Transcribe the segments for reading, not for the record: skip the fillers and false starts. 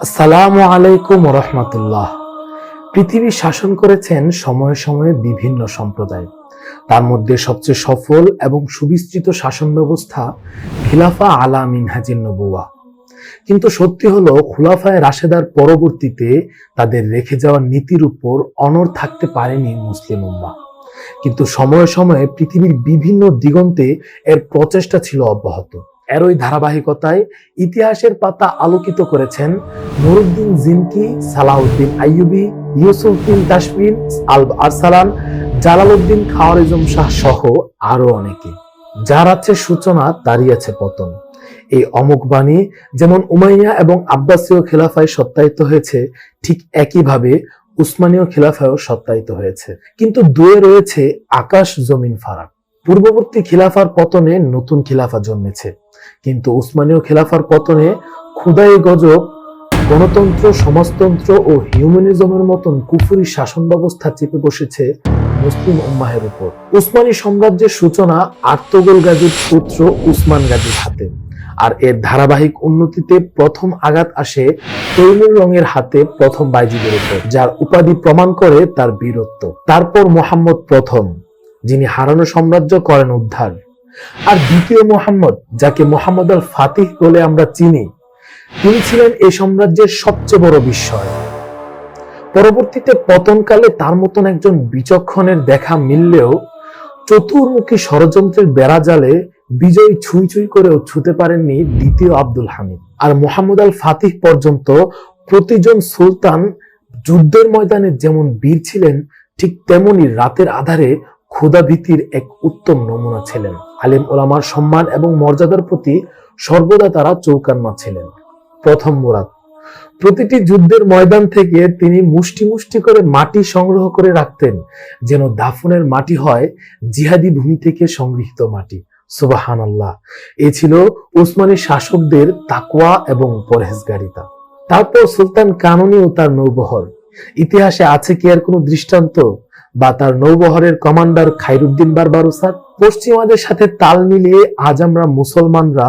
আসসালামু আলাইকুম রহমতুল্লাহ। পৃথিবী শাসন করেছেন সময়ে সময়ে বিভিন্ন সম্প্রদায়। তার মধ্যে সবচেয়ে সফল এবং সুবিস্তৃত শাসন ব্যবস্থা খিলাফা আলা মিনহাজিন নবুওয়া। কিন্তু সত্যি হলো খুলাফায়ে রাশেদার পরবর্তীতে তাদের রেখে যাওয়া নীতির উপর অনড় থাকতে পারেনি মুসলিম উম্মাহ। কিন্তু সময়ে সময়ে পৃথিবীর বিভিন্ন দিগন্তে এর প্রচেষ্টা ছিল অব্যাহত। এরই ধারাবাহিকতায় ইতিহাসের পাতা আলোকিত করেছেন নুরুদ্দিন জিনকি, সালাহউদ্দিন আইয়ুবী, ইউসুফ বিন তাশফিন আল আরসালান, জালালউদ্দিন খাওয়ারিজম শাহ সহ আরো অনেকে। যার আছে সূচনা তারই আছে পতন। এই অমোঘ বাণী যেমন উমাইয়া এবং আব্বাসীয় খেলাফায় সত্যায়িত হয়েছে, ঠিক একইভাবে উসমানীয় খিলাফায়ও সত্যায়িত হয়েছে। কিন্তু দুয়ে রয়েছে আকাশ জমিন ফারাক। পূর্ববর্তী খিলাফার পতনে নতুন খিলাফা জন্মেছে, কিন্তু উসমানীয় খিলাফার পতনে খুদাই গজব, গণতন্ত্র, সমাজতন্ত্র ও হিউম্যানিজমের মতন কুফরি শাসন ব্যবস্থা চেপে বসেছে মুসলিম উম্মাহের উপর। উসমানী সাম্রাজ্যের সূচনা আর্তুগরুল গাজীর পুত্র উসমান গাজীর হাতে, আর এর ধারাবাহিক উন্নতিতে প্রথম আঘাত আসে তৈমুর রঙের হাতে প্রথম বাইজিদের উপর, যার উপাধি প্রমাণ করে তার বীরত্ব। তারপর মোহাম্মদ প্রথম, যিনি হারানো সাম্রাজ্য করেন উদ্ধার। আর দ্বিতীয় মোহাম্মদ, যাকে মোহাম্মদ আল ফাতিহ বলে আমরা চিনি, তিনি ছিলেন এই সাম্রাজ্যের সবচেয়ে বড় বিস্ময়। পরবর্তীতে পতনকালে তার মতন একজন বিচক্ষণের দেখা মিললেও চতুর্মুখী ষড়যন্ত্রের বেড়াজালে বিজয় ছুঁই ছুঁই করেও ছুঁতে পারেননি দ্বিতীয় আব্দুল হামিদ। আর মোহাম্মদ আল ফাতিহ পর্যন্ত প্রতিজন সুলতান যুদ্ধের ময়দানে যেমন বীর ছিলেন, ঠিক তেমনি রাতের আধারে ক্ষুধাভীতির এক উত্তম নমুনা ছিলেন। আলেম ওলামার সম্মান এবং মর্যাদার প্রতি সর্বদা তারা চৌকান্না ছিলেন। প্রথম মুরাদ, প্রতিটি যুদ্ধের ময়দান থেকে তিনি মুষ্টি মুষ্টি করে মাটি সংগ্রহ করে রাখতেন, যেন দাফনের মাটি হয় জিহাদি ভূমি থেকে সংগৃহীত মাটি। সুবহানাল্লাহ। এ ছিল উসমানী শাসকদের তাকওয়া এবং পরহেজগারিতা। তারপর সুলতান কানুনী ও তার নৌবহর। ইতিহাসে আছে কি এর কোনো দৃষ্টান্ত? বা তার নৌবহরের কমান্ডার খায়রুদ্দিন বারবারুসাত? পশ্চিমাদের সাথে তাল মিলিয়ে আজ আমরা মুসলমানরা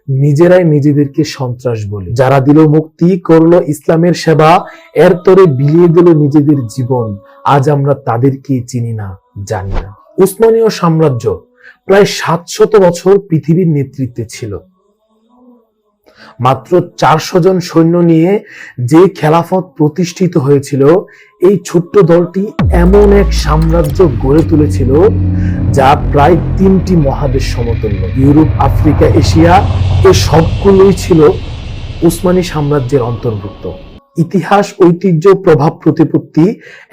নিজেরাই নিজেদেরকে সন্ত্রাস বলি। যারা দিল মুক্তি, করলো ইসলামের সেবা, এর তরে বিলিয়ে দিল নিজেদের জীবন, আজ আমরা তাদেরকে চিনি না, জানি না। উসমানীয় সাম্রাজ্য প্রায় 700 বছর পৃথিবীর নেতৃত্বে ছিল। মাত্র 400 জন সৈন্য নিয়ে যে খেলাফত প্রতিষ্ঠিত হয়েছিল, এই ছোট্ট দলটি এমন এক সাম্রাজ্য গড়ে তুলেছিল যা প্রায় 3টি মহাদেশ সমতুল্য। ইউরোপ, আফ্রিকা, এশিয়া, এ সবগুলোই ছিল উসমানী সাম্রাজ্যের অন্তর্ভুক্ত। ইতিহাস, ঐতিহ্য, প্রভাব, প্রতিপত্তি,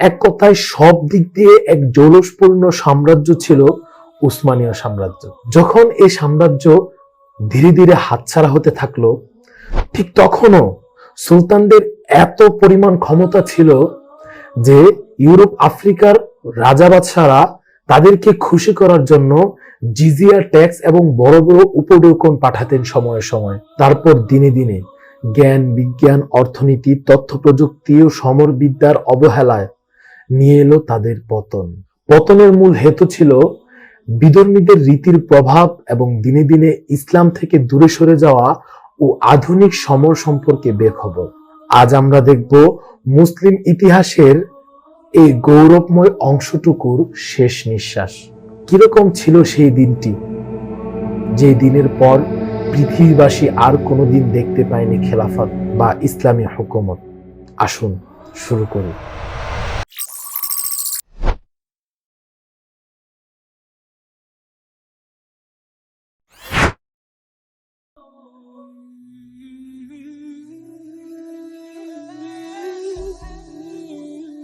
এক কথায় সব দিক দিয়ে এক জৌলসপূর্ণ সাম্রাজ্য ছিল উসমানীয় সাম্রাজ্য। যখন এই সাম্রাজ্য ধীরে ধীরে হাতছাড়া হতে থাকলো, ঠিক তখনও সুলতানদের এত পরিমাণ ক্ষমতা ছিল যে ইউরোপ, আফ্রিকার রাজা বাদশারা তাদেরকে খুশি করার জন্য জিজিয়া ট্যাক্স এবং বড় বড় উপঢৌকন পাঠাতেন সময়ে সময়ে। তারপর দিনে দিনে জ্ঞান, বিজ্ঞান, অর্থনীতি, তথ্য প্রযুক্তি ও সমরবিদ্যার অবহেলায় নিয়ে এলো তাদের পতন। পতনের মূল হেতু ছিল বিধর্মীদের রীতির প্রভাব এবং দিনে দিনে ইসলাম থেকে দূরে সরে যাওয়া ও আধুনিক সমর সম্পর্কে বেখবর। আজ আমরা দেখব মুসলিম ইতিহাসের এই গৌরবময় অংশটুকুর শেষ নিঃশ্বাস। কিরকম ছিল সেই দিনটি, যে দিনের পর পৃথিবীবাসী আর কোনোদিন দেখতে পায়নি খেলাফত বা ইসলামী হুকুমত। আসুন শুরু করি।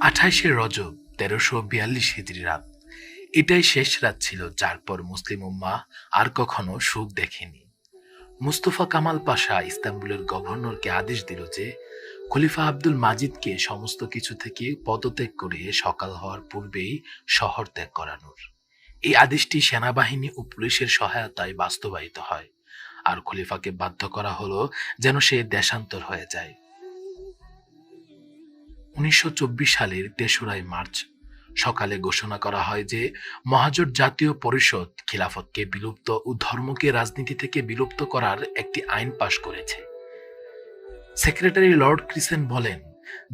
28শে রজব 1342 হিজরি রাত। এটাই শেষ রাত ছিল, যার পর মুসলিম উম্মাহ আর কখনো সুখ দেখেনি। মুস্তফা কামাল পাশা ইস্তাম্বুলের গভর্নরকে আদেশ দিল যে খলিফা আব্দুল মাজিদকে সমস্ত কিছু থেকে পদত্যাগ করে সকাল হওয়ার পূর্বেই শহর ত্যাগ করানোর। এই আদেশটি সেনাবাহিনী ও পুলিশের সহায়তায় বাস্তবায়িত হয়, আর খলিফাকে বাধ্য করা হলো যেন সে দেশান্তর হয়ে যায়। 1924 সালের 3রা মার্চ সকালে ঘোষণা করা হয় যে মহাজোট জাতীয় পরিষদ খিলাফতকে বিলুপ্ত ও ধর্মকে রাজনীতি থেকে বিলুপ্ত করার একটি আইন পাশ করেছে। সেক্রেটারি লর্ড ক্রিসেন বলেন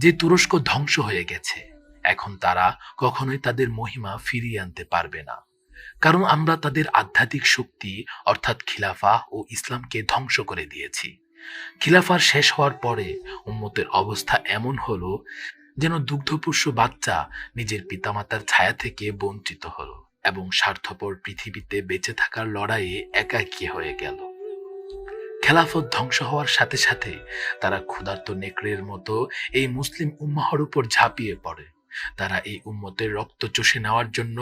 যে তুরস্ক ধ্বংস হয়ে গেছে, এখন তারা কখনোই তাদের মহিমা ফিরিয়ে আনতে পারবে না, কারণ আমরা তাদের আধ্যাত্মিক শক্তি অর্থাৎ খিলাফা ও ইসলামকে ধ্বংস করে দিয়েছি। খিলাফার শেষ হওয়ার পরে উম্মতের অবস্থা এমন হলো যেন দুগ্ধপোষ্য বাচ্চা নিজের পিতামাতার ছায়া থেকে বঞ্চিত হলো এবং স্বার্থপর পৃথিবীতে বেঁচে থাকার লড়াইয়ে একাকী হয়ে গেল। খেলাফত ধ্বংস হওয়ার সাথে সাথে তারা ক্ষুধার্ত নেকড়ের মতো এই মুসলিম উম্মাহর উপর ঝাঁপিয়ে পড়ে। তারা এই উম্মতের রক্ত চষে নেওয়ার জন্য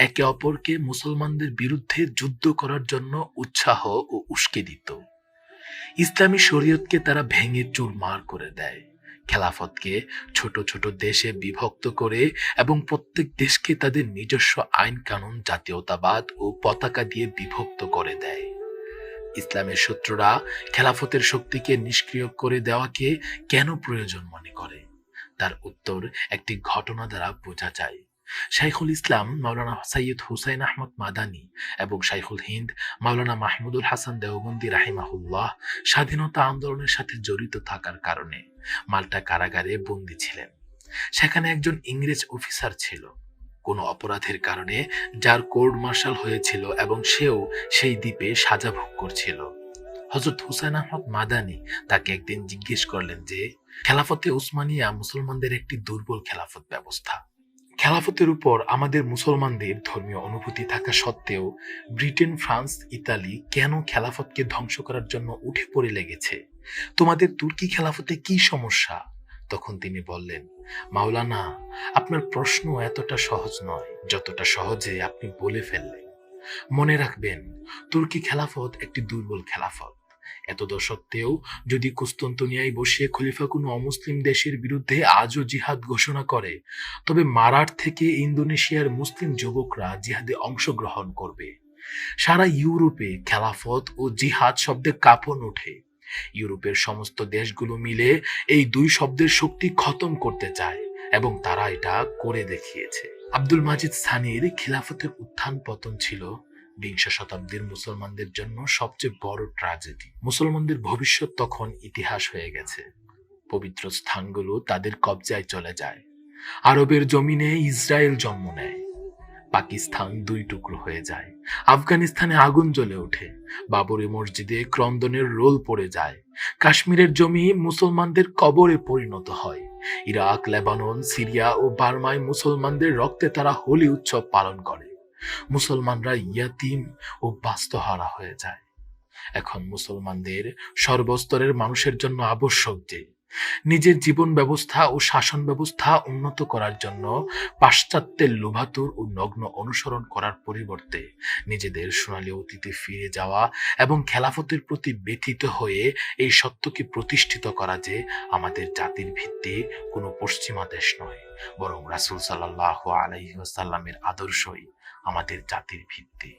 একে অপরকে মুসলমানদের বিরুদ্ধে যুদ্ধ করার জন্য উৎসাহ ও উস্কে দিত। ইসলামী শরীয়তকে তারা ভেঙে চুরমার করে দেয়, খেলাফতকে ছোট ছোট দেশে বিভক্ত করে এবং প্রত্যেক দেশকে তাদের নিজস্ব আইন কানুন, জাতীয়তাবাদ ও পতাকা দিয়ে বিভক্ত করে দেয়। ইসলামের শত্রুরা খেলাফতের শক্তিকে নিষ্ক্রিয় করে দেওয়াকে কেন প্রয়োজন মনে করে? তার উত্তর একটি ঘটনা দ্বারা বোঝা যায়। শাইখুল ইসলাম মাওলানা সৈয়দ হুসাইন আহমদ মাদানী এবং শাইখুল হিন্দ মাওলানা মাহমুদুল হাসান দেওবন্দি রাহিমাহুল্লাহ স্বাধীনতা আন্দোলনের সাথে জড়িত থাকার কারণে মাল্টা কারাগারে বন্দী ছিলেন। সেখানে একজন ইংরেজ অফিসার ছিল কোনো অপরাধের কারণে, যার কোর্ট মার্শাল হয়েছিল এবং সেও সেই দ্বীপে সাজা ভোগ করছিল। হযরত হুসাইন আহমদ মাদানী তাকে একদিন জিজ্ঞেস করলেন যে খেলাফতে উসমানিয়া মুসলমানদের একটি দুর্বল খেলাফত ব্যবস্থা। খেলাফতের উপর আমাদের মুসলমানদের ধর্মীয় অনুভূতি থাকা সত্ত্বেও ব্রিটেন, ফ্রান্স, ইতালি কেন খেলাফতকে ধ্বংস করার জন্য উঠে পড়ে লেগেছে? তোমাদের তুর্কি খেলাফতে কি সমস্যা? তখন তিনি বললেন, মাওলানা, আপনার প্রশ্ন এতটা সহজ নয় যতটা সহজে আপনি বলে ফেললেন। মনে রাখবেন, তুর্কি খেলাফত একটি দুর্বল খেলাফত। এতদসত্ত্বেও যদি কুস্তন্তনিয়ায় বসিয়ে খলিফা কোনো অমুসলিম দেশের বিরুদ্ধে আজও জিহাদ ঘোষণা করে, তবে মারাঠ থেকে ইন্দোনেশিয়ার মুসলিম যুবকরা জিহাদে অংশগ্রহণ করবে। সারা ইউরোপে খেলাফত ও জিহাদ শব্দে কাঁপন ওঠে। ইউরোপের সমস্ত দেশগুলো মিলে এই দুই শব্দের শক্তি খতম করতে চায় এবং তারা এটা করে দেখিয়েছে। আব্দুল মাজিদ সানির খিলাফতের উত্থান পতন ছিল বিংশ শতাব্দীর মুসলমানদের জন্য সবচেয়ে বড় ট্র্যাজেডি। মুসলমানদের ভবিষ্যৎ তখন ইতিহাস হয়ে গেছে। পবিত্র স্থানগুলো তাদের কবজায় চলে যায়। আরবের জমিনে ইসরায়েল জন্ম নেয়। পাকিস্তান দুই টুকরো হয়ে যায়। আফগানিস্তানে আগুন জ্বলে ওঠে। বাবরি মসজিদে ক্রন্দনের রোল পড়ে যায়। কাশ্মীরের জমি মুসলমানদের কবরে পরিণত হয়। ইরাক, লেবানন, সিরিয়া ও বার্মায় মুসলমানদের রক্তে তারা হোলি উৎসব পালন করে। মুসলমানরা ইয়াতিম ও বাস্তুহারা হয়ে যায়। এখন মুসলমানদের সর্বস্তরের মানুষের জন্য আবশ্যক যে নিজের জীবন ব্যবস্থা ও শাসন ব্যবস্থা উন্নত করার জন্য পাশ্চাত্যের লোভাতুর ও নগ্ন অনুসরণ করার পরিবর্তে নিজেদের সোনালী অতীতে ফিরে যাওয়া এবং খেলাফতের প্রতি ব্যথিত হয়ে এই সত্যকে প্রতিষ্ঠিত করা যে আমাদের জাতির ভিত্তি কোনো পশ্চিমা দেশ নয়, বরং রাসূল সাল্লাল্লাহু আলাইহি ওয়াসাল্লামের আদর্শই আমাদের জাতির ভিত্তি।